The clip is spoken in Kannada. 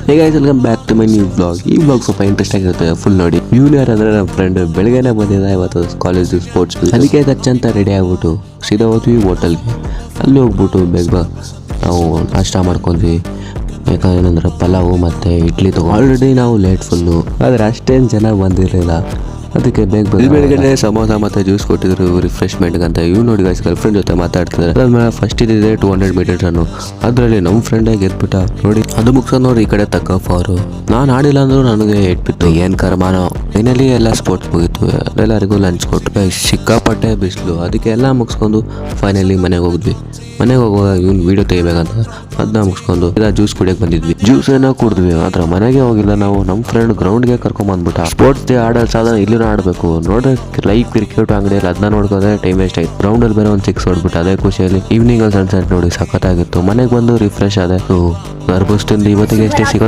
Hey guys, welcome back to my new vlog. ಈ vlog ಸ್ವಲ್ಪ ಇಂಟ್ರೆಸ್ಟ್ ಆಗಿರುತ್ತೆ, ಫುಲ್ ನೋಡಿ. ಜೂನಿಯರ್ ಅಂದ್ರೆ ನಮ್ಮ ಫ್ರೆಂಡ್ ಬೆಳಗ್ಗೆನೆ ಬಂದಿದ್ದ ಇವತ್ತು ಕಾಲೇಜ್ ಸ್ಪೋರ್ಟ್ಸ್, ಅದಕ್ಕೆ ಖರ್ಚಂತ ರೆಡಿ ಆಗ್ಬಿಟ್ಟು ಸೀದಾ ಹೋದ್ವಿ ಹೋಟೆಲ್ಗೆ. ಅಲ್ಲಿ ಹೋಗ್ಬಿಟ್ಟು ಬೇಗ ನಾವು ನಾಷ್ಟ ಮಾಡ್ಕೊಂಡ್ವಿ. ಯಾಕಂದ್ರೆ ಪಲಾವು ಮತ್ತು ಇಡ್ಲಿ ಆಲ್ರೆಡಿ ನಾವು ಲೇಟ್ ಫುಲ್ಲು, ಆದರೆ ಅಷ್ಟೇನು ಜನ ಬಂದಿರಲಿಲ್ಲ. ಅದಕ್ಕೆ ಬೇಗ ಬೆಳಗ್ಗೆ ಸಮೋಸ ಮತ್ತು ಜ್ಯೂಸ್ ಕೊಟ್ಟಿದ್ರು ರಿಫ್ರೆಶ್ಮೆಂಟ್ಗೆ ಅಂತ. ಇವ್ ನೋಡಿ ಗಾಯ್ಸ್ ಗರ್ಲ್ಫ್ರೆಂಡ್ ಜೊತೆ ಮಾತಾಡ್ತಿದ್ದಾರೆ. ಅದಾದ್ಮೇಲೆ ಫಸ್ಟ್ ಇದ್ದಿದೆ 200 ಮೀಟರ್ಸ್ ಅನ್ನು, ಅದರಲ್ಲಿ ನಮ್ಮ ಫ್ರೆಂಡೇ ಗೆದ್ಬಿಟ್ಟ ನೋಡಿ. ಅದು ಮುಗಿಸೋ ನೋಡಿ ಈ ಕಡೆ ತಕ್ಕಫ್ ಅವರು. ನಾನು ಆಡಿಲ್ಲ ಅಂದ್ರು ನನಗೆ ಇಟ್ಬಿಟ್ಟು ಏನು ಕರ್ಮಾನೋ. ಫೈನಲಿ ಎಲ್ಲ ಸ್ಪೋರ್ಟ್ಸ್ ಮುಗಿತು, ಎಲ್ಲರಿಗೂ ಲಂಚ್ ಕೊಟ್ಟು ಸಿಕ್ಕಾಪಟ್ಟೆ ಬಿಸಿಲು. ಅದಕ್ಕೆ ಎಲ್ಲ ಮುಗಿಸ್ಕೊಂಡು ಫೈನಲಿ ಮನೆಗೆ ಹೋಗಿದ್ವಿ. ಮನೆಗೆ ಹೋಗುವಾಗ ಇವ್ನು ವೀಡಿಯೋ ತೆಗಿಬೇಕಂತ ಅದನ್ನ ಮುಗಿಸ್ಕೊಂಡು ಜ್ಯೂಸ್ ಕುಡಿಯೋಕೆ ಬಂದಿದ್ವಿ. ಜ್ಯೂಸ್ ಏನೋ ಕುಡಿದ್ವಿ, ಆದ್ರೆ ಮನೆಗೆ ಹೋಗಿಲ್ಲ ನಾವು. ನಮ್ಮ ಫ್ರೆಂಡ್ ಗ್ರೌಂಡ್ಗೆ ಕರ್ಕೊಂಬಂದ್ಬಿಟ್ಟ. ಸ್ಪೋರ್ಟ್ಸ್ ಡೇ ಆಡೋ ಸಾಧನ ಇಲ್ಲೂ ಆಡಬೇಕು ನೋಡ್ರೆ ಲೈವ್ ಕ್ರಿಕೆಟ್ ಅಂಗಡಿಯಲ್ಲಿ ಅದನ್ನ ನೋಡ್ಕೋದ್ರೆ ಟೈಮ್ ವೇಸ್ಟ್ ಆಯ್ತು. ಗ್ರೌಂಡಲ್ಲಿ ಬೇರೆ ಒಂದು 6 ಹೊಡ್ಬಿಟ್ಟು ಅದೇ ಖುಷಿಯಲ್ಲಿ ಈವ್ನಿಂಗ್ ಅಲ್ಲಿ ಸನ್ಸೆಟ್ ನೋಡಿ ಸಖತ್ತಾಗಿತ್ತು. ಮನೆಗೆ ಬಂದು ರಿಫ್ರೆಶ್ ಆದೆ. ಗರ್ಭಸ್ ತಿಂದು ಇವತ್ತಿಗೆ ಎಷ್ಟೇ ಸಿಗೋ